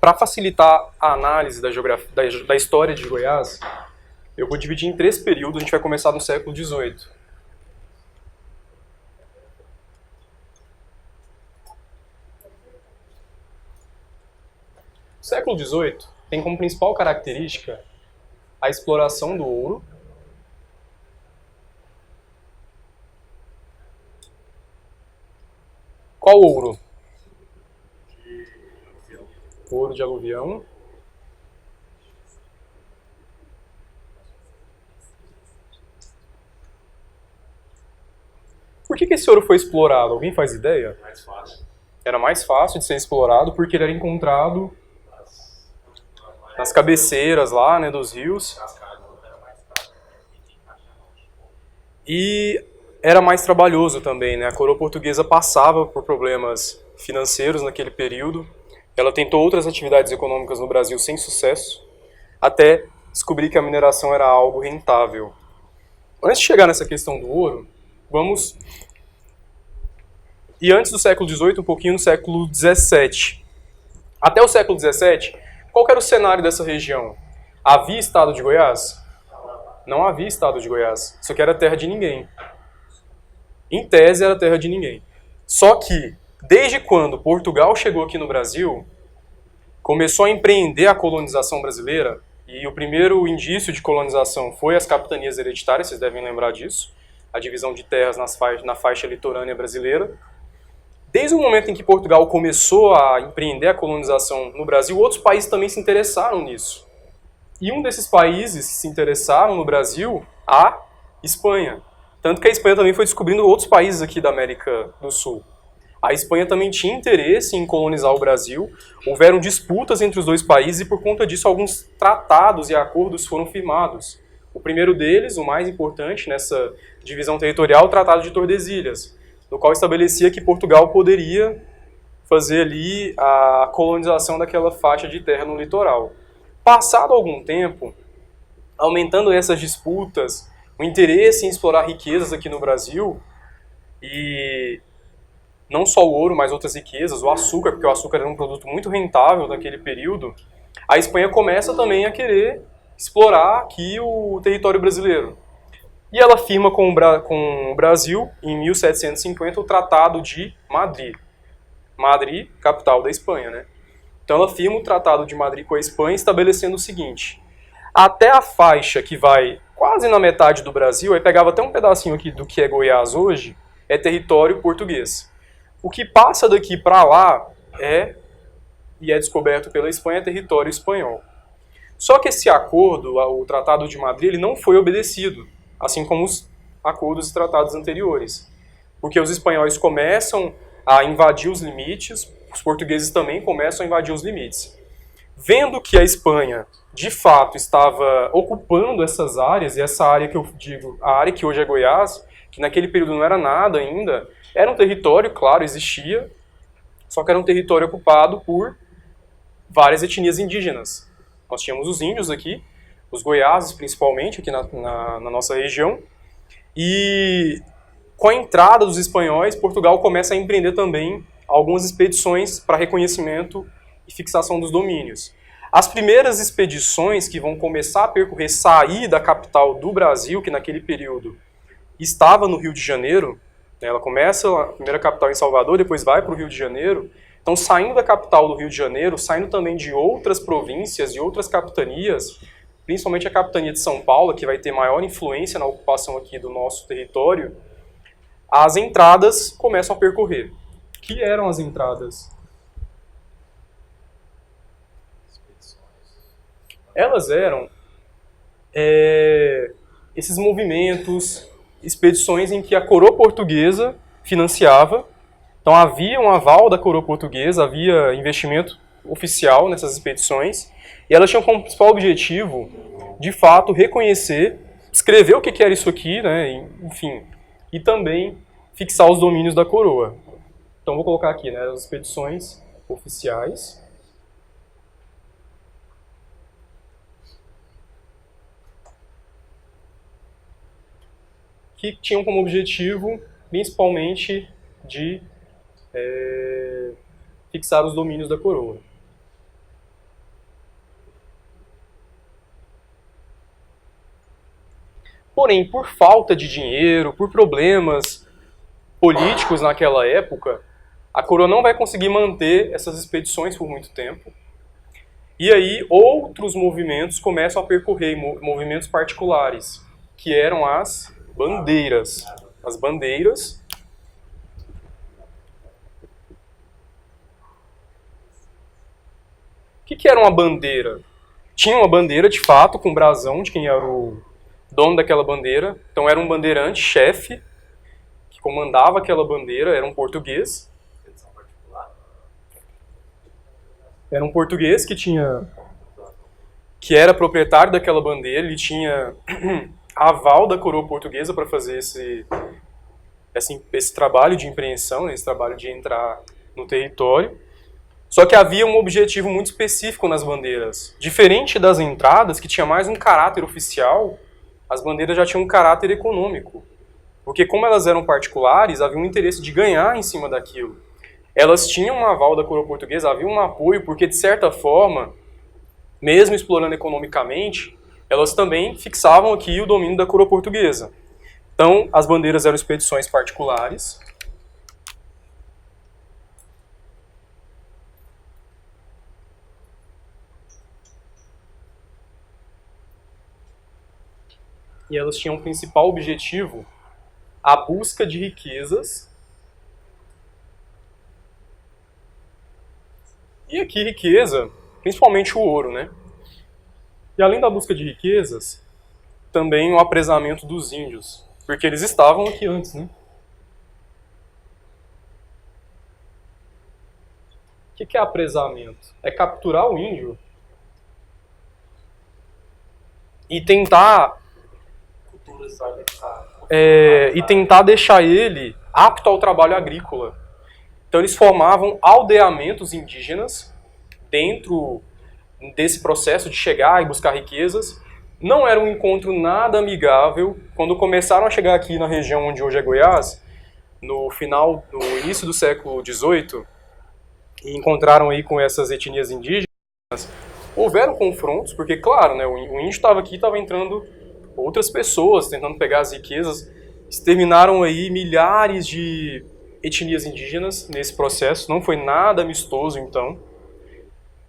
para facilitar a análise da história de Goiás, eu vou dividir em 3 períodos. A gente vai começar no século XVIII. O século XVIII tem como principal característica a exploração do ouro, Qual ouro? Ouro de aluvião. Por que esse ouro foi explorado? Alguém faz ideia? Mais fácil. Era mais fácil de ser explorado porque ele era encontrado nas cabeceiras lá, né, dos rios. E era mais trabalhoso também, né? A coroa portuguesa passava por problemas financeiros naquele período. Ela tentou outras atividades econômicas no Brasil sem sucesso, até descobrir que a mineração era algo rentável. Antes de chegar nessa questão do ouro, vamos... E antes do século XVIII, um pouquinho no século XVII. Até o século XVII, qual era o cenário dessa região? Havia estado de Goiás? Não havia estado de Goiás. Isso aqui era terra de ninguém. Em tese, era terra de ninguém. Só que, desde quando Portugal chegou aqui no Brasil, começou a empreender a colonização brasileira, e o primeiro indício de colonização foi as capitanias hereditárias, vocês devem lembrar disso, a divisão de terras na faixa litorânea brasileira. Desde o momento em que Portugal começou a empreender a colonização no Brasil, outros países também se interessaram nisso. E um desses países que se interessaram no Brasil, a Espanha. Tanto que a Espanha também foi descobrindo outros países aqui da América do Sul. A Espanha também tinha interesse em colonizar o Brasil, houveram disputas entre os dois países e por conta disso alguns tratados e acordos foram firmados. O primeiro deles, o mais importante nessa divisão territorial, o Tratado de Tordesilhas, no qual estabelecia que Portugal poderia fazer ali a colonização daquela faixa de terra no litoral. Passado algum tempo, aumentando essas disputas, o interesse em explorar riquezas aqui no Brasil, e não só o ouro, mas outras riquezas, o açúcar, porque o açúcar era um produto muito rentável naquele período, a Espanha começa também a querer explorar aqui o território brasileiro. E ela firma com o Brasil, em 1750, o Tratado de Madrid. Madrid, capital da Espanha, né? Então ela firma o Tratado de Madrid com a Espanha, estabelecendo o seguinte: até a faixa que vai quase na metade do Brasil, aí pegava até um pedacinho aqui do que é Goiás hoje, é território português. O que passa daqui para lá e é descoberto pela Espanha, é território espanhol. Só que esse acordo, o Tratado de Madrid, ele não foi obedecido, assim como os acordos e tratados anteriores. Porque os espanhóis começam a invadir os limites, os portugueses também começam a invadir os limites. Vendo que a Espanha, de fato, estava ocupando essas áreas, e essa área que eu digo, a área que hoje é Goiás, que naquele período não era nada ainda, era um território, claro, existia, só que era um território ocupado por várias etnias indígenas. Nós tínhamos os índios aqui, os goiáses principalmente, aqui na nossa região, e com a entrada dos espanhóis, Portugal começa a empreender também algumas expedições para reconhecimento e fixação dos domínios. As primeiras expedições que vão começar a percorrer, sair da capital do Brasil, que naquele período estava no Rio de Janeiro, ela começa a primeira capital em Salvador, depois vai para o Rio de Janeiro. Então, saindo da capital do Rio de Janeiro, saindo também de outras províncias e outras capitanias, principalmente a capitania de São Paulo, que vai ter maior influência na ocupação aqui do nosso território, as entradas começam a percorrer. O que eram as entradas? Elas eram esses movimentos, expedições em que a coroa portuguesa financiava. Então havia um aval da coroa portuguesa, havia investimento oficial nessas expedições, e elas tinham como principal objetivo, de fato, reconhecer, escrever o que era isso aqui, né, enfim, e também fixar os domínios da coroa. Então vou colocar aqui, né, as expedições oficiais. Que tinham como objetivo, principalmente, de fixar os domínios da coroa. Porém, por falta de dinheiro, por problemas políticos naquela época, a coroa não vai conseguir manter essas expedições por muito tempo. E aí outros movimentos começam a percorrer, movimentos particulares, que eram as bandeiras. As bandeiras. O que era uma bandeira? Tinha uma bandeira, de fato, com brasão de quem era o dono daquela bandeira. Então era um bandeirante, chefe, que comandava aquela bandeira, era um português. Era um português que era proprietário daquela bandeira, ele tinha aval da coroa portuguesa para fazer esse trabalho de impreensão, esse trabalho de entrar no território. Só que havia um objetivo muito específico nas bandeiras. Diferente das entradas, que tinha mais um caráter oficial, as bandeiras já tinham um caráter econômico. Porque como elas eram particulares, havia um interesse de ganhar em cima daquilo. Elas tinham um aval da coroa portuguesa, havia um apoio, porque de certa forma, mesmo explorando economicamente, elas também fixavam aqui o domínio da coroa portuguesa. Então, as bandeiras eram expedições particulares. E elas tinham o principal objetivo a busca de riquezas. E aqui riqueza, principalmente o ouro, né? E além da busca de riquezas, também o apresamento dos índios, porque eles estavam aqui antes, né? O que é apresamento? É capturar o índio e tentar deixar ele apto ao trabalho agrícola. Então eles formavam aldeamentos indígenas dentro desse processo de chegar e buscar riquezas. Não era um encontro nada amigável. Quando começaram a chegar aqui na região onde hoje é Goiás, no início do século XVIII, e encontraram aí com essas etnias indígenas, houveram confrontos, porque, claro, né, o índio estava aqui, estava entrando outras pessoas tentando pegar as riquezas. Exterminaram aí milhares de etnias indígenas nesse processo, não foi nada amistoso, então.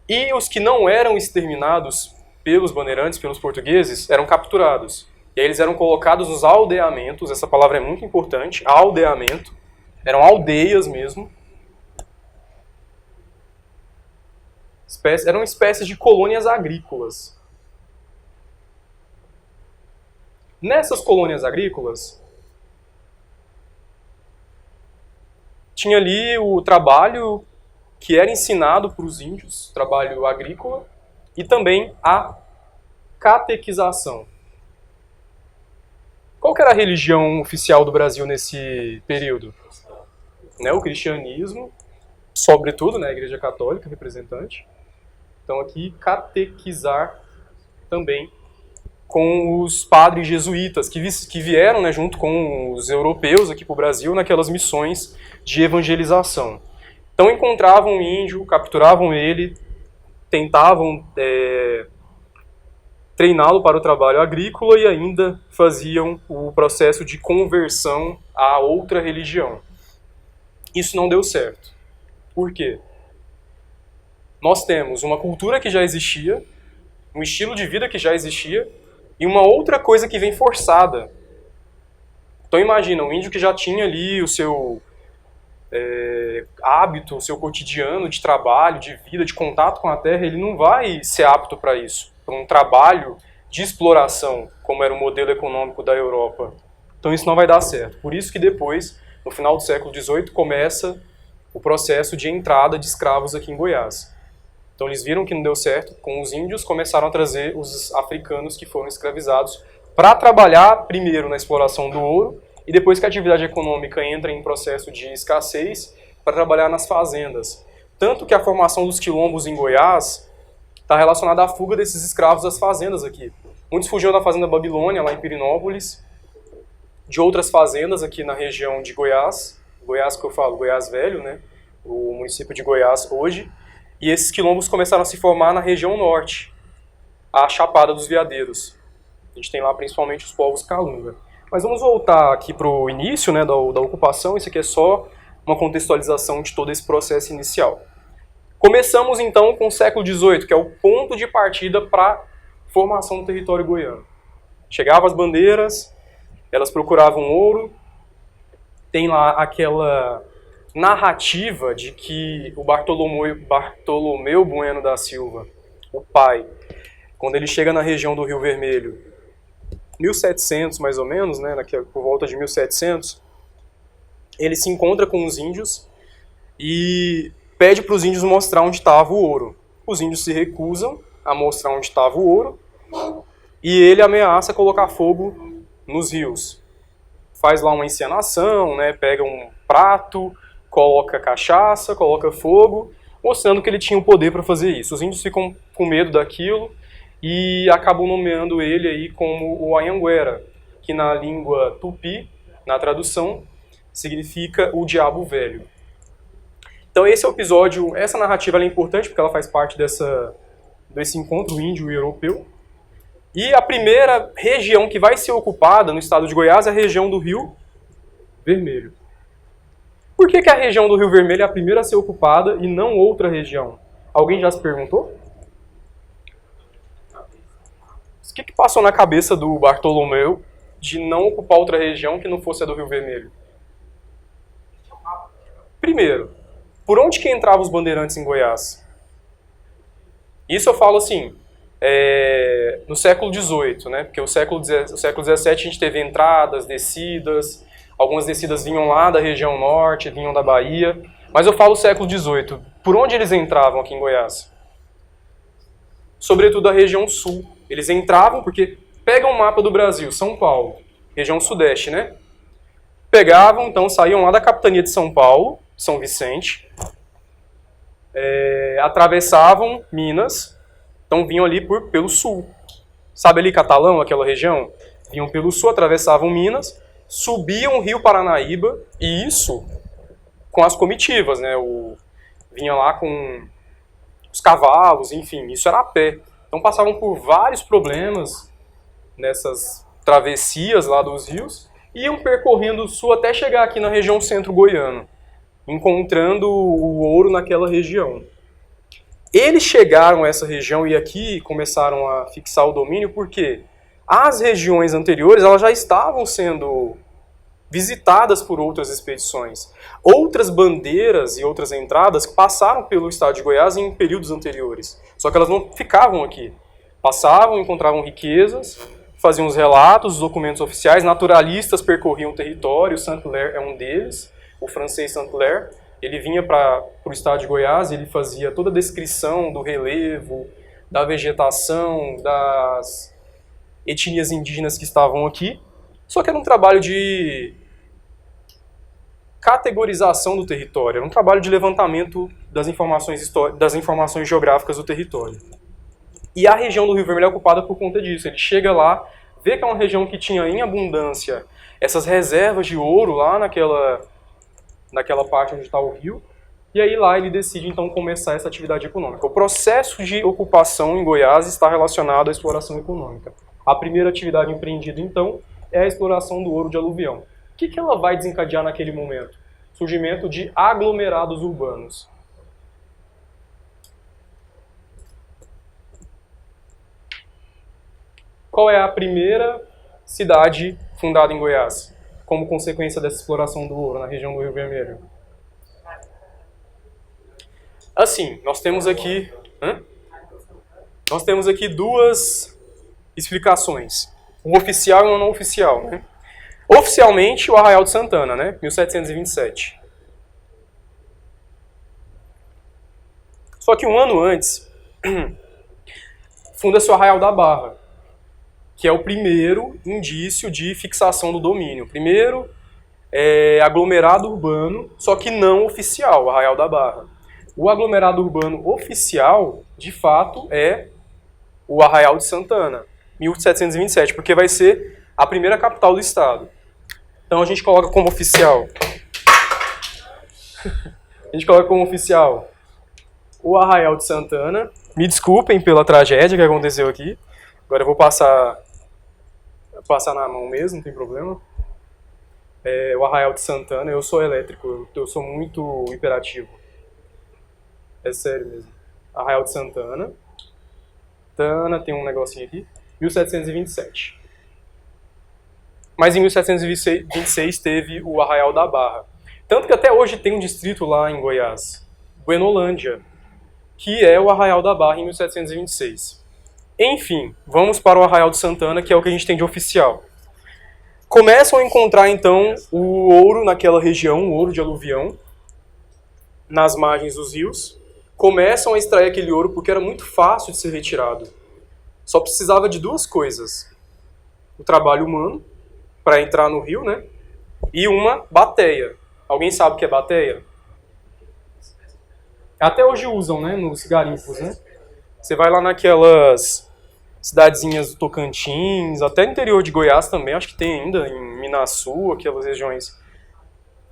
E os que não eram exterminados pelos bandeirantes, pelos portugueses, eram capturados. E aí eles eram colocados nos aldeamentos, essa palavra é muito importante, aldeamento, eram aldeias mesmo. Eram espécies de colônias agrícolas. Nessas colônias agrícolas, tinha ali o trabalho que era ensinado para os índios, trabalho agrícola, e também a catequização. Qual que era a religião oficial do Brasil nesse período? Né, o cristianismo, sobretudo, né, a Igreja Católica, representante. Então aqui, catequizar também com os padres jesuítas, que vieram, né, junto com os europeus aqui para o Brasil, naquelas missões de evangelização. Então encontravam o índio, capturavam ele, tentavam treiná-lo para o trabalho agrícola e ainda faziam o processo de conversão a outra religião. Isso não deu certo. Por quê? Nós temos uma cultura que já existia, um estilo de vida que já existia, e uma outra coisa que vem forçada. Então imagina, um índio que já tinha ali o seu hábito, o seu cotidiano de trabalho, de vida, de contato com a terra, ele não vai ser apto para isso, para um trabalho de exploração, como era o modelo econômico da Europa. Então isso não vai dar certo. Por isso que depois, no final do século XVIII, começa o processo de entrada de escravos aqui em Goiás. Então eles viram que não deu certo com os índios, começaram a trazer os africanos que foram escravizados para trabalhar primeiro na exploração do ouro e depois que a atividade econômica entra em processo de escassez, para trabalhar nas fazendas. Tanto que a formação dos quilombos em Goiás está relacionada à fuga desses escravos das fazendas aqui. Muitos fugiam da fazenda Babilônia, lá em Pirinópolis, de outras fazendas aqui na região de Goiás, Goiás que eu falo, Goiás Velho, né? O município de Goiás hoje, e esses quilombos começaram a se formar na região norte, a Chapada dos Veadeiros. A gente tem lá principalmente os povos Calunga. Mas vamos voltar aqui para o início, né, da ocupação. Isso aqui é só uma contextualização de todo esse processo inicial. Começamos então com o século XVIII, que é o ponto de partida para a formação do território goiano. Chegavam as bandeiras, elas procuravam ouro, tem lá aquela narrativa de que o Bartolomeu Bueno da Silva, o pai, quando ele chega na região do Rio Vermelho, 1700 mais ou menos, né, por volta de 1700, ele se encontra com os índios e pede para os índios mostrar onde estava o ouro. Os índios se recusam a mostrar onde estava o ouro e ele ameaça colocar fogo nos rios. Faz lá uma encenação, né, pega um prato, coloca cachaça, coloca fogo, mostrando que ele tinha o poder para fazer isso. Os índios ficam com medo daquilo e acabam nomeando ele aí como o Anhanguera, que na língua tupi, na tradução, significa o diabo velho. Então esse é o episódio, essa narrativa é importante porque ela faz parte desse encontro índio e europeu. E a primeira região que vai ser ocupada no estado de Goiás é a região do Rio Vermelho. Por que a região do Rio Vermelho é a primeira a ser ocupada e não outra região? Alguém já se perguntou? O que passou na cabeça do Bartolomeu de não ocupar outra região que não fosse a do Rio Vermelho? Primeiro, por onde que entravam os bandeirantes em Goiás? Isso eu falo assim, no século XVIII, né? Porque o século XVII a gente teve entradas, descidas, algumas descidas vinham lá da região norte, vinham da Bahia, mas eu falo século XVIII. Por onde eles entravam aqui em Goiás? Sobretudo a região sul. Eles entravam porque, pega um mapa do Brasil, São Paulo, região sudeste, né? Pegavam, então, saíam lá da capitania de São Paulo, São Vicente, atravessavam Minas, então vinham ali pelo sul. Sabe ali Catalão, aquela região? Vinham pelo sul, atravessavam Minas, subiam o rio Paranaíba, e isso com as comitivas, né? Vinha lá com os cavalos, enfim, isso era a pé. Então passavam por vários problemas nessas travessias lá dos rios, e iam percorrendo o sul até chegar aqui na região centro-goiana, encontrando o ouro naquela região. Eles chegaram a essa região e aqui começaram a fixar o domínio porque as regiões anteriores elas já estavam sendo visitadas por outras expedições. Outras bandeiras e outras entradas passaram pelo estado de Goiás em períodos anteriores. Só que elas não ficavam aqui. Passavam, encontravam riquezas, faziam os relatos, os documentos oficiais, naturalistas percorriam o território, Saint-Hilaire é um deles, o francês Saint-Hilaire. Ele vinha para o estado de Goiás, ele fazia toda a descrição do relevo, da vegetação, das etnias indígenas que estavam aqui. Só que era um trabalho de categorização do território, era um trabalho de levantamento das informações geográficas do território. E a região do Rio Vermelho é ocupada por conta disso. Ele chega lá, vê que é uma região que tinha em abundância essas reservas de ouro lá naquela parte onde está o rio, e aí lá ele decide então começar essa atividade econômica. O processo de ocupação em Goiás está relacionado à exploração econômica. A primeira atividade empreendida então é a exploração do ouro de aluvião. O que ela vai desencadear naquele momento? Surgimento de aglomerados urbanos. Qual é a primeira cidade fundada em Goiás, como consequência dessa exploração do ouro na região do Rio Vermelho? Assim, nós temos aqui duas explicações, uma oficial e uma não oficial, né? Oficialmente, o Arraial de Santana, né? 1727. Só que um ano antes, funda-se o Arraial da Barra, que é o primeiro indício de fixação do domínio. Primeiro, aglomerado urbano, só que não oficial, o Arraial da Barra. O aglomerado urbano oficial, de fato, é o Arraial de Santana, 1727, porque vai ser a primeira capital do estado. Então a gente coloca como oficial. O Arraial de Santana. Me desculpem pela tragédia que aconteceu aqui. Agora eu vou passar passar na mão mesmo, não tem problema. O Arraial de Santana, eu sou elétrico, eu sou muito hiperativo. É sério mesmo. Arraial de Santana. Tem um negocinho aqui. 1727. Mas em 1726 teve o Arraial da Barra. Tanto que até hoje tem um distrito lá em Goiás, Buenolândia, que é o Arraial da Barra em 1726. Enfim, vamos para o Arraial de Santana, que é o que a gente tem de oficial. Começam a encontrar, então, o ouro naquela região, o ouro de aluvião, nas margens dos rios. Começam a extrair aquele ouro porque era muito fácil de ser retirado. Só precisava de duas coisas. O trabalho humano, para entrar no rio, né? E uma bateia. Alguém sabe o que é bateia? Até hoje usam, né? Nos garimpos, né? Você vai lá naquelas cidadezinhas do Tocantins, até no interior de Goiás também, acho que tem ainda, em Minaçu, aquelas regiões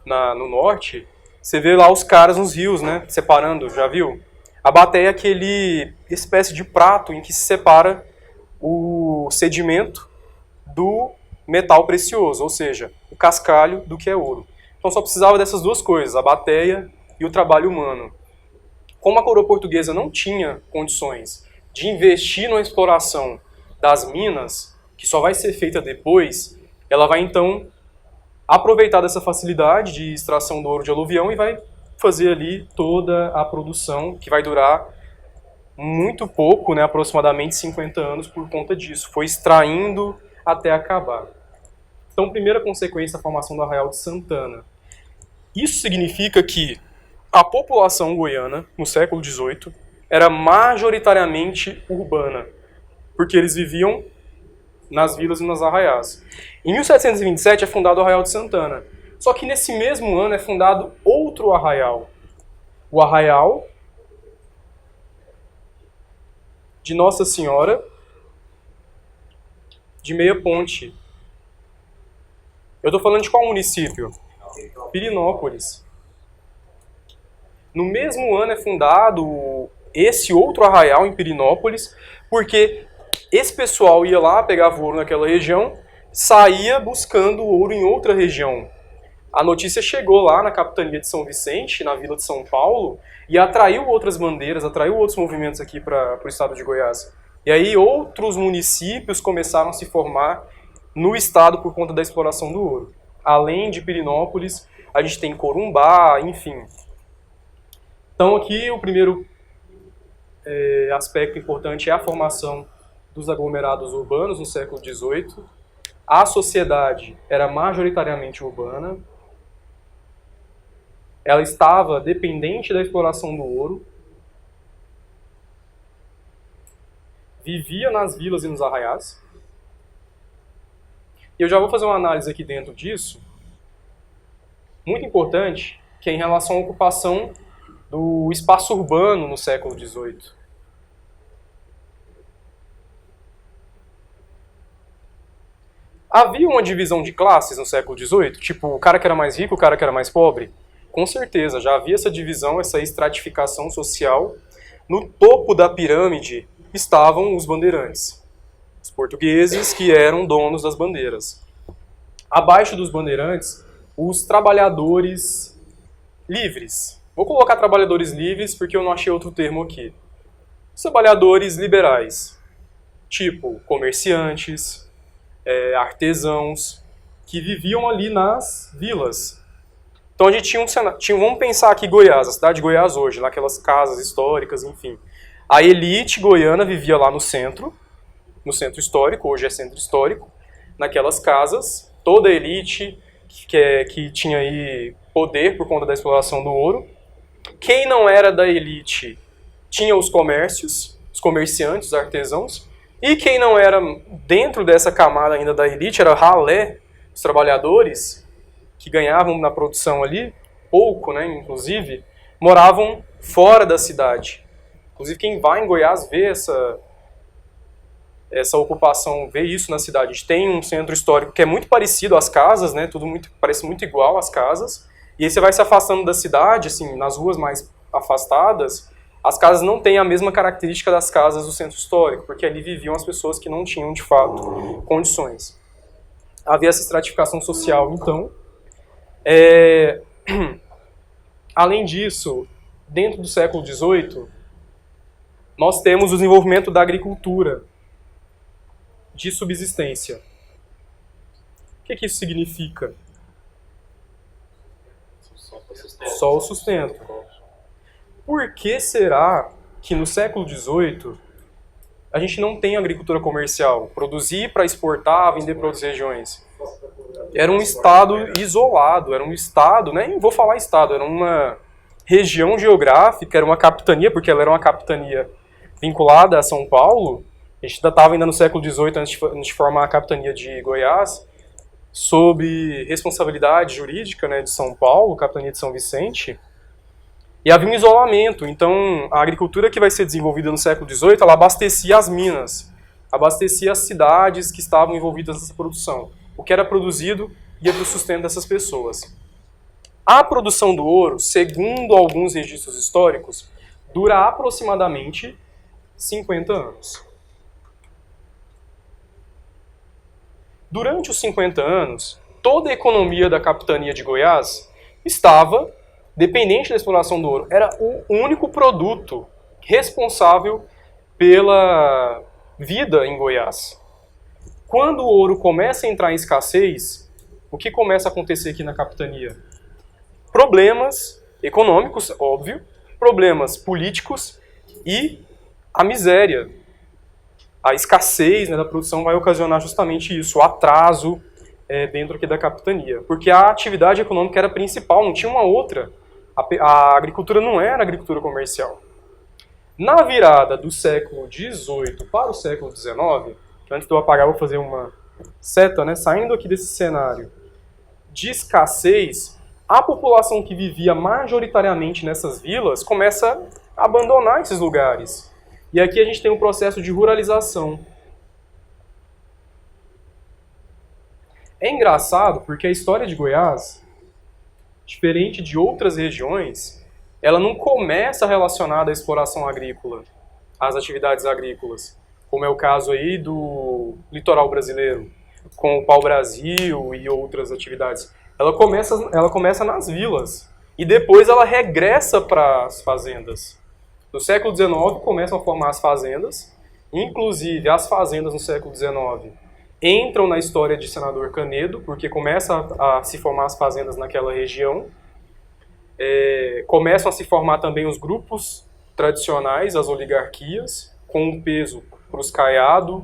no norte, você vê lá os caras nos rios, né, separando, já viu? A bateia é aquele espécie de prato em que se separa o sedimento do metal precioso, ou seja, o cascalho do que é ouro. Então só precisava dessas duas coisas, a bateia e o trabalho humano. Como a coroa portuguesa não tinha condições de investir na exploração das minas, que só vai ser feita depois, ela vai então aproveitar dessa facilidade de extração do ouro de aluvião e vai fazer ali toda a produção, que vai durar muito pouco, né, aproximadamente 50 anos por conta disso. Foi extraindo até acabar. Então, primeira consequência da formação do Arraial de Santana. Isso significa que a população goiana, no século XVIII, era majoritariamente urbana, porque eles viviam nas vilas e nas arraiais. Em 1727 é fundado o Arraial de Santana. Só que nesse mesmo ano é fundado outro arraial. O Arraial de Nossa Senhora de Meia Ponte. Eu estou falando de qual município? Pirenópolis. No mesmo ano é fundado esse outro arraial em Pirenópolis, porque esse pessoal ia lá, pegava ouro naquela região, saía buscando ouro em outra região. A notícia chegou lá na capitania de São Vicente, na vila de São Paulo, e atraiu outras bandeiras, atraiu outros movimentos aqui para o estado de Goiás. E aí outros municípios começaram a se formar no estado por conta da exploração do ouro. Além de Pirenópolis, a gente tem Corumbá, enfim. Então aqui o primeiro aspecto importante é a formação dos aglomerados urbanos no século XVIII. A sociedade era majoritariamente urbana. Ela estava dependente da exploração do ouro. Vivia nas vilas e nos arraiais. E eu já vou fazer uma análise aqui dentro disso, muito importante, que é em relação à ocupação do espaço urbano no século XVIII. Havia uma divisão de classes no século XVIII? Tipo, o cara que era mais rico, o cara que era mais pobre? Com certeza, já havia essa divisão, essa estratificação social. No topo da pirâmide estavam os bandeirantes, os portugueses que eram donos das bandeiras. Abaixo dos bandeirantes, os trabalhadores livres. Vou colocar trabalhadores livres porque eu não achei outro termo aqui. Os trabalhadores liberais, tipo comerciantes, artesãos, que viviam ali nas vilas. Então a gente tinha um cenário. Vamos pensar aqui Goiás, a cidade de Goiás hoje, naquelas casas históricas, enfim. A elite goiana vivia lá no centro histórico, hoje é centro histórico, naquelas casas, toda a elite que tinha aí poder por conta da exploração do ouro. Quem não era da elite tinha os comércios, os comerciantes, os artesãos, e quem não era dentro dessa camada ainda da elite era ralé, os trabalhadores que ganhavam na produção ali, pouco, né, inclusive, moravam fora da cidade. Inclusive quem vai em Goiás vê essa ocupação, vê isso na cidade. A gente tem um centro histórico que é muito parecido às casas, né, parece muito igual às casas, e aí você vai se afastando da cidade, assim, nas ruas mais afastadas, as casas não têm a mesma característica das casas do centro histórico, porque ali viviam as pessoas que não tinham, de fato, condições. havia essa estratificação social, então. Além disso, dentro do século XVIII, nós temos o desenvolvimento da agricultura de subsistência. O que isso significa? Só o sustento. Por que será que no século XVIII a gente não tem agricultura comercial? Produzir para exportar, vender para outras regiões. Era um estado isolado, era um estado, nem vou falar estado, era uma região geográfica, era uma capitania, porque ela era uma capitania vinculada a São Paulo. A gente estava ainda no século XVIII, antes de formar a capitania de Goiás, sob responsabilidade jurídica, né, de São Paulo, capitania de São Vicente. E havia um isolamento, então a agricultura que vai ser desenvolvida no século XVIII, ela abastecia as minas, abastecia as cidades que estavam envolvidas nessa produção. O que era produzido ia para o sustento dessas pessoas. A produção do ouro, segundo alguns registros históricos, dura aproximadamente 50 anos. Durante os 50 anos, toda a economia da capitania de Goiás estava dependente da exploração do ouro. Era o único produto responsável pela vida em Goiás. Quando o ouro começa a entrar em escassez, o que começa a acontecer aqui na capitania? Problemas econômicos, óbvio, problemas políticos e a miséria. A escassez, né, da produção vai ocasionar justamente isso, o atraso dentro aqui da capitania. Porque a atividade econômica era principal, não tinha uma outra. A agricultura não era agricultura comercial. Na virada do século XVIII para o século XIX, antes de eu apagar, vou fazer uma seta, né? Saindo aqui desse cenário de escassez, a população que vivia majoritariamente nessas vilas começa a abandonar esses lugares. E aqui a gente tem um processo de ruralização. É engraçado porque a história de Goiás, diferente de outras regiões, ela não começa relacionada à exploração agrícola, às atividades agrícolas, como é o caso aí do litoral brasileiro, com o pau-brasil e outras atividades. Ela começa nas vilas e depois ela regressa para as fazendas. No século XIX começam a formar as fazendas, inclusive as fazendas no século XIX entram na história de Senador Canedo, porque começa a se formar as fazendas naquela região. Começam a se formar também os grupos tradicionais, as oligarquias, com um peso para os caiados,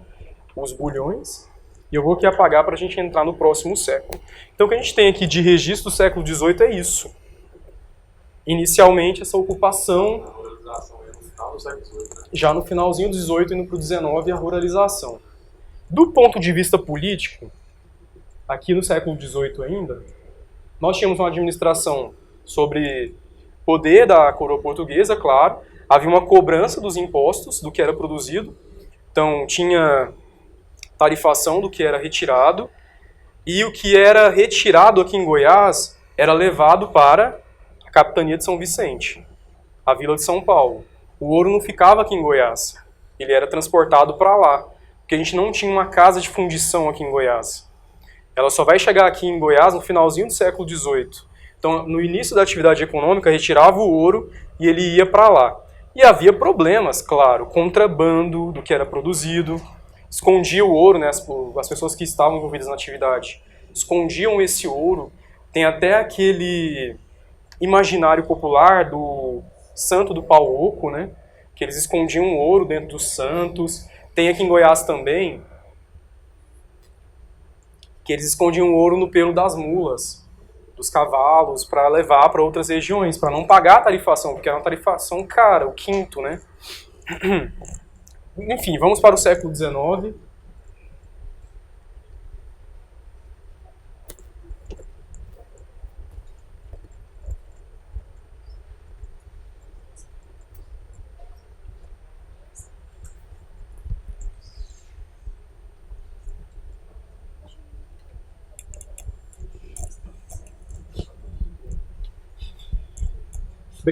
os bulhões. E eu vou aqui apagar para a gente entrar no próximo século. Então o que a gente tem aqui de registro do século XVIII é isso. Inicialmente essa ocupação, já no finalzinho do XVIII e indo para o XIX, a ruralização. Do ponto de vista político, aqui no século XVIII ainda, nós tínhamos uma administração sobre poder da coroa portuguesa, claro. Havia uma cobrança dos impostos, do que era produzido. Então, tinha tarifação do que era retirado. E o que era retirado aqui em Goiás era levado para a capitania de São Vicente, a vila de São Paulo. O ouro não ficava aqui em Goiás. Ele era transportado para lá. Porque a gente não tinha uma casa de fundição aqui em Goiás. Ela só vai chegar aqui em Goiás no finalzinho do século XVIII. Então, no início da atividade econômica, retirava o ouro e ele ia para lá. E havia problemas, claro, contrabando do que era produzido, escondia o ouro, né, as pessoas que estavam envolvidas na atividade escondiam esse ouro. Tem até aquele imaginário popular do santo do pau oco, né, que eles escondiam o ouro dentro dos santos. Tem aqui em Goiás também, que eles escondiam o ouro no pelo das mulas, dos cavalos, para levar para outras regiões, para não pagar a tarifação, porque era uma tarifação cara, o quinto, né? Enfim, vamos para o século XIX.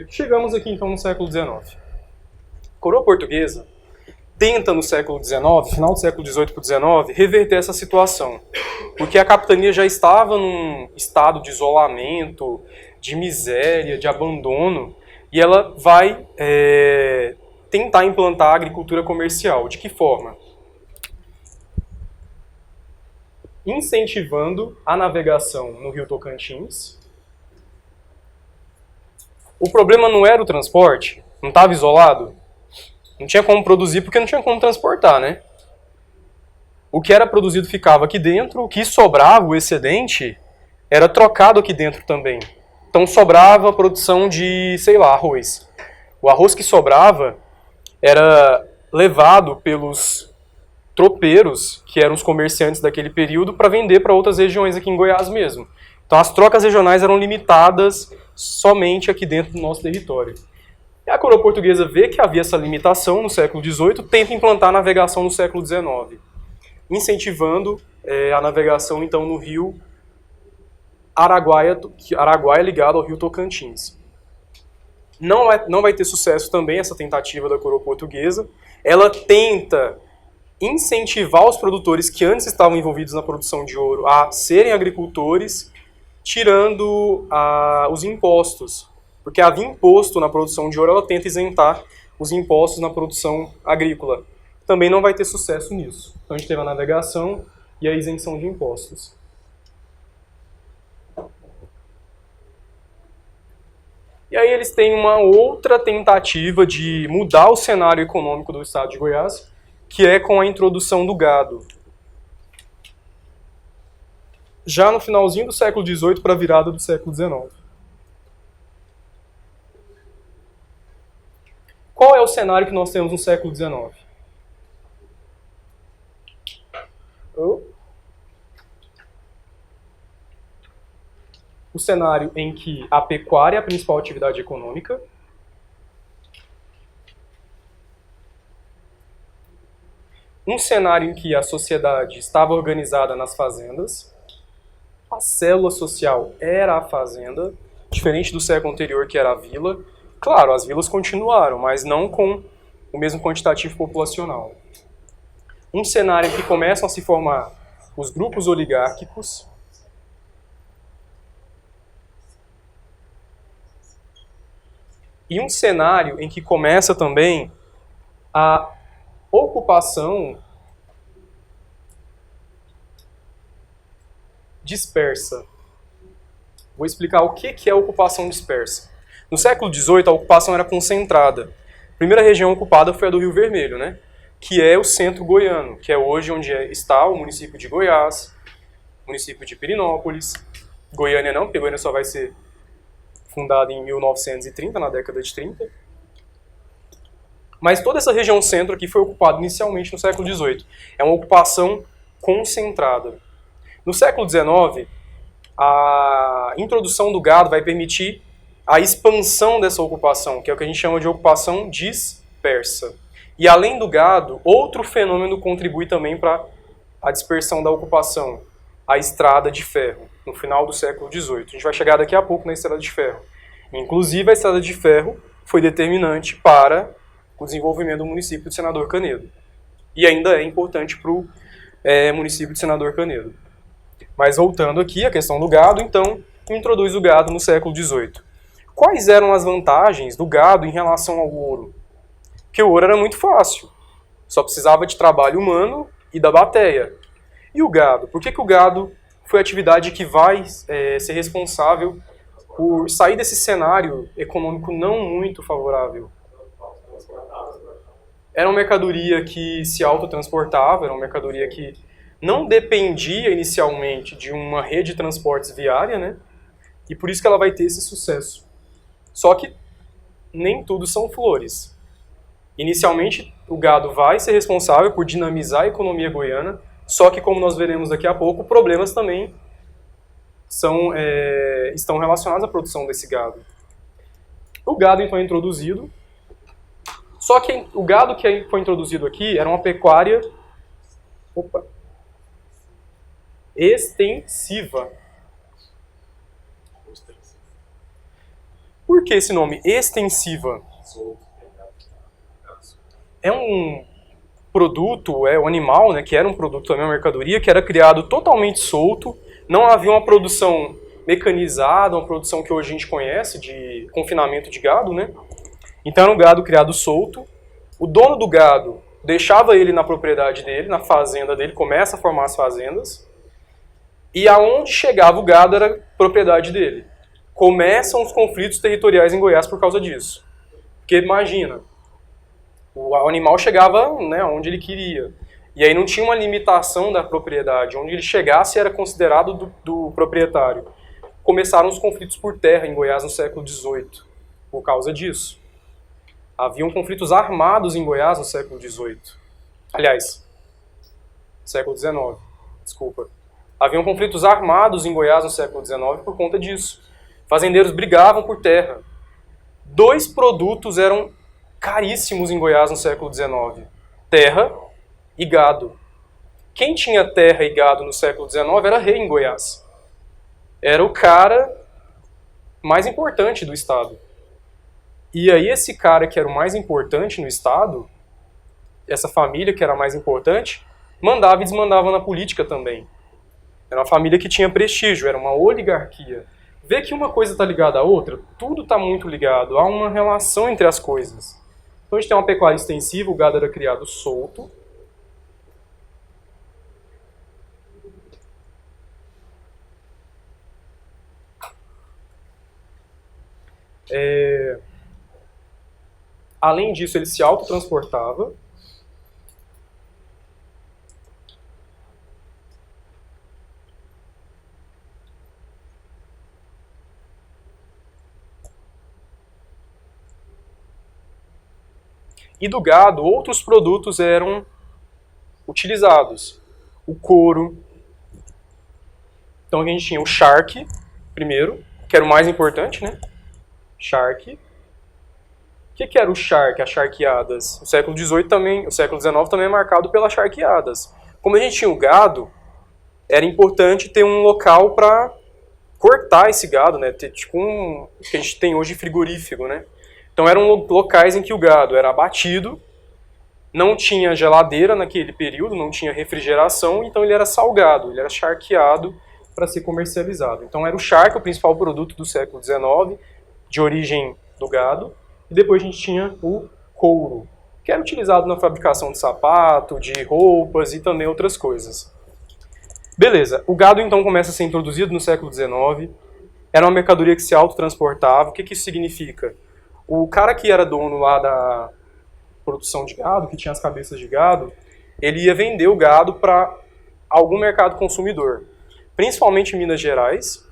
Chegamos aqui então no século XIX. A coroa portuguesa, tenta no século XIX, final do século XVIII para o XIX, reverter essa situação. Porque a capitania já estava num estado de isolamento, de miséria, de abandono, e ela vai tentar implantar a agricultura comercial. De que forma? Incentivando a navegação no Rio Tocantins. O problema não era o transporte, não estava isolado, não tinha como produzir porque não tinha como transportar, né? O que era produzido ficava aqui dentro, o que sobrava, o excedente, era trocado aqui dentro também. Então sobrava a produção de, sei lá, arroz. O arroz que sobrava era levado pelos tropeiros, que eram os comerciantes daquele período, para vender para outras regiões aqui em Goiás mesmo. Então as trocas regionais eram limitadas somente aqui dentro do nosso território. E a coroa portuguesa vê que havia essa limitação no século XVIII, tenta implantar a navegação no século XIX, incentivando a navegação então no rio Araguaia ligado ao rio Tocantins. Não vai ter sucesso também essa tentativa da coroa portuguesa. Ela tenta incentivar os produtores que antes estavam envolvidos na produção de ouro a serem agricultores, tirando os impostos. Porque havia imposto na produção de ouro, ela tenta isentar os impostos na produção agrícola. Também não vai ter sucesso nisso. Então a gente teve a navegação e a isenção de impostos. E aí eles têm uma outra tentativa de mudar o cenário econômico do estado de Goiás, que é com a introdução do gado. Já no finalzinho do século XVIII para a virada do século XIX. Qual é o cenário que nós temos no século XIX? O cenário em que a pecuária é a principal atividade econômica. Um cenário em que a sociedade estava organizada nas fazendas. A célula social era a fazenda, diferente do século anterior, que era a vila. Claro, as vilas continuaram, mas não com o mesmo quantitativo populacional. Um cenário em que começam a se formar os grupos oligárquicos. E um cenário em que começa também a ocupação dispersa. Vou explicar o que é ocupação dispersa. No século XVIII, a ocupação era concentrada. A primeira região ocupada foi a do Rio Vermelho, né? Que é o centro goiano, que é hoje onde está o município de Goiás, o município de Pirenópolis. Goiânia não, porque Goiânia só vai ser fundada em 1930, na década de 30. Mas toda essa região centro aqui foi ocupada inicialmente no século XVIII. É uma ocupação concentrada. No século XIX, a introdução do gado vai permitir a expansão dessa ocupação, que é o que a gente chama de ocupação dispersa. E além do gado, outro fenômeno contribui também para a dispersão da ocupação, a estrada de ferro, no final do século XVIII. A gente vai chegar daqui a pouco na estrada de ferro. Inclusive, a estrada de ferro foi determinante para o desenvolvimento do município de Senador Canedo. E ainda é importante para o município de Senador Canedo. Mas voltando aqui, a questão do gado, então, introduz o gado no século XVIII. Quais eram as vantagens do gado em relação ao ouro? Porque o ouro era muito fácil. Só precisava de trabalho humano e da bateia. E o gado? Por que o gado foi a atividade que vai ser responsável por sair desse cenário econômico não muito favorável? Era uma mercadoria que se autotransportava, era uma mercadoria que não dependia inicialmente de uma rede de transportes viária, né? E por isso que ela vai ter esse sucesso. Só que nem tudo são flores. Inicialmente, o gado vai ser responsável por dinamizar a economia goiana, só que, como nós veremos daqui a pouco, problemas também estão relacionados à produção desse gado. O gado, então, é introduzido. Só que o gado que foi introduzido aqui era uma pecuária extensiva. Por que esse nome? Extensiva. É um produto, o animal, né, que era um produto também, uma mercadoria, que era criado totalmente solto, não havia uma produção mecanizada, uma produção que hoje a gente conhece de confinamento de gado, né? Então era um gado criado solto. O dono do gado deixava ele na propriedade dele, na fazenda dele, começa a formar as fazendas, e aonde chegava o gado era propriedade dele. Começam os conflitos territoriais em Goiás por causa disso. Porque imagina, o animal chegava, né, onde ele queria. E aí não tinha uma limitação da propriedade. Onde ele chegasse era considerado do proprietário. Começaram os conflitos por terra em Goiás no século XVIII, por causa disso. Haviam conflitos armados em Goiás no século XVIII. Aliás, século XIX, desculpa. Haviam conflitos armados em Goiás no século XIX por conta disso. Fazendeiros brigavam por terra. 2 produtos eram caríssimos em Goiás no século XIX. Terra e gado. Quem tinha terra e gado no século XIX era rei em Goiás. Era o cara mais importante do estado. E aí esse cara que era o mais importante no estado, essa família que era mais importante, mandava e desmandava na política também. Era uma família que tinha prestígio, era uma oligarquia. Vê que uma coisa está ligada à outra, tudo está muito ligado, há uma relação entre as coisas. Então a gente tem uma pecuária extensiva, o gado era criado solto. Além disso, ele se autotransportava. E do gado, outros produtos eram utilizados. O couro. Então a gente tinha o charque, primeiro, que era o mais importante, né? Charque. O que era o charque, as charqueadas? O século XVIII também, o século XIX também é marcado pelas charqueadas. Como a gente tinha o gado, era importante ter um local para cortar esse gado, né? Ter tipo o que a gente tem hoje frigorífico, né? Então eram locais em que o gado era abatido, não tinha geladeira naquele período, não tinha refrigeração, então ele era salgado, ele era charqueado para ser comercializado. Então era o charque, o principal produto do século XIX, de origem do gado. E depois a gente tinha o couro, que era utilizado na fabricação de sapato, de roupas e também outras coisas. Beleza, o gado então começa a ser introduzido no século XIX, era uma mercadoria que se autotransportava. O que isso significa? O cara que era dono lá da produção de gado, que tinha as cabeças de gado, ele ia vender o gado para algum mercado consumidor, principalmente em Minas Gerais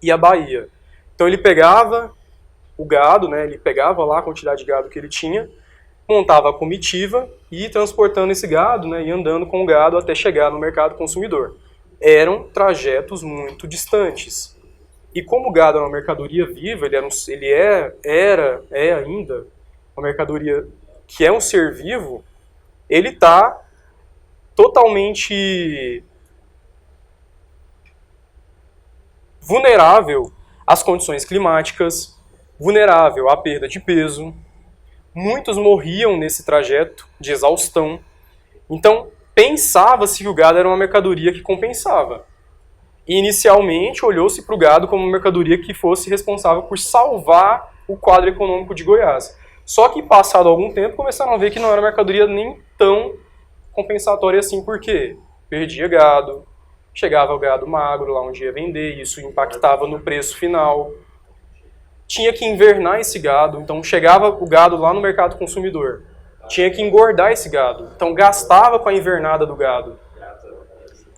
e a Bahia. Então ele pegava o gado, né, ele pegava lá a quantidade de gado que ele tinha, montava a comitiva e ia transportando esse gado, né, e andando com o gado até chegar no mercado consumidor. Eram trajetos muito distantes. E como o gado era uma mercadoria viva, ele é ainda uma mercadoria que é um ser vivo, ele está totalmente vulnerável às condições climáticas, vulnerável à perda de peso. Muitos morriam nesse trajeto de exaustão. Então, pensava-se que o gado era uma mercadoria que compensava. E, inicialmente, olhou-se para o gado como uma mercadoria que fosse responsável por salvar o quadro econômico de Goiás. Só que, passado algum tempo, começaram a ver que não era uma mercadoria nem tão compensatória assim. Por quê? Perdia gado, chegava o gado magro lá onde ia vender, e isso impactava no preço final. Tinha que invernar esse gado, então chegava o gado lá no mercado consumidor. Tinha que engordar esse gado, então gastava com a invernada do gado.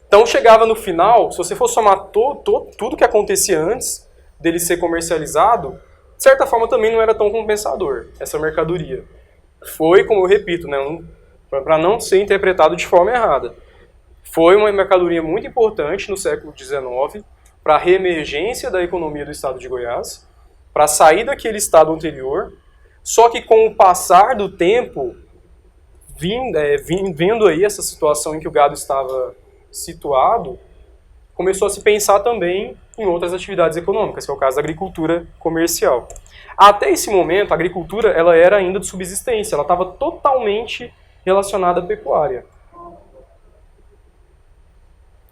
Então chegava no final, se você for somar tudo que acontecia antes dele ser comercializado, de certa forma também não era tão compensador essa mercadoria. Foi, como eu repito, né, para não ser interpretado de forma errada. Foi uma mercadoria muito importante no século XIX para a reemergência da economia do estado de Goiás, para sair daquele estado anterior, só que com o passar do tempo, vendo aí essa situação em que o gado estava situado, começou a se pensar também em outras atividades econômicas, que é o caso da agricultura comercial. Até esse momento, a agricultura ela era ainda de subsistência, ela estava totalmente relacionada à pecuária.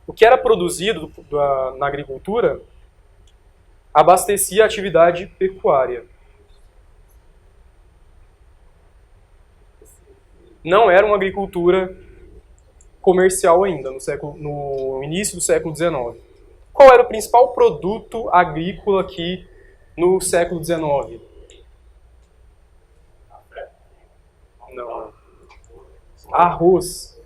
O que era produzido na agricultura abastecia a atividade pecuária. Não era uma agricultura comercial ainda, no início do século XIX. Qual era o principal produto agrícola aqui no século XIX? Não. Arroz.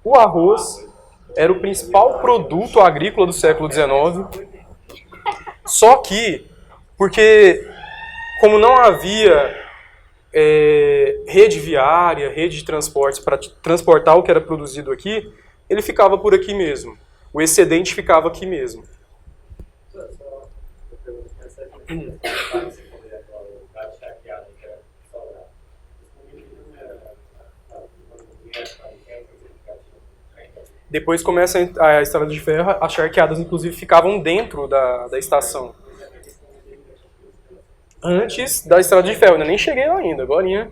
O arroz era o principal produto agrícola do século XIX, só que, porque como não havia rede viária, rede de transportes para transportar o que era produzido aqui, ele ficava por aqui mesmo. O excedente ficava aqui mesmo. Depois começa a estrada de ferro, as charqueadas inclusive ficavam dentro da estação. Antes da estrada de ferro, eu nem cheguei lá ainda, agorinha.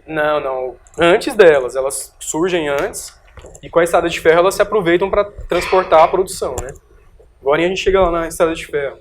Não. Antes delas, elas surgem antes e com a estrada de ferro elas se aproveitam para transportar a produção, né? Agora a gente chega lá na estrada de ferro.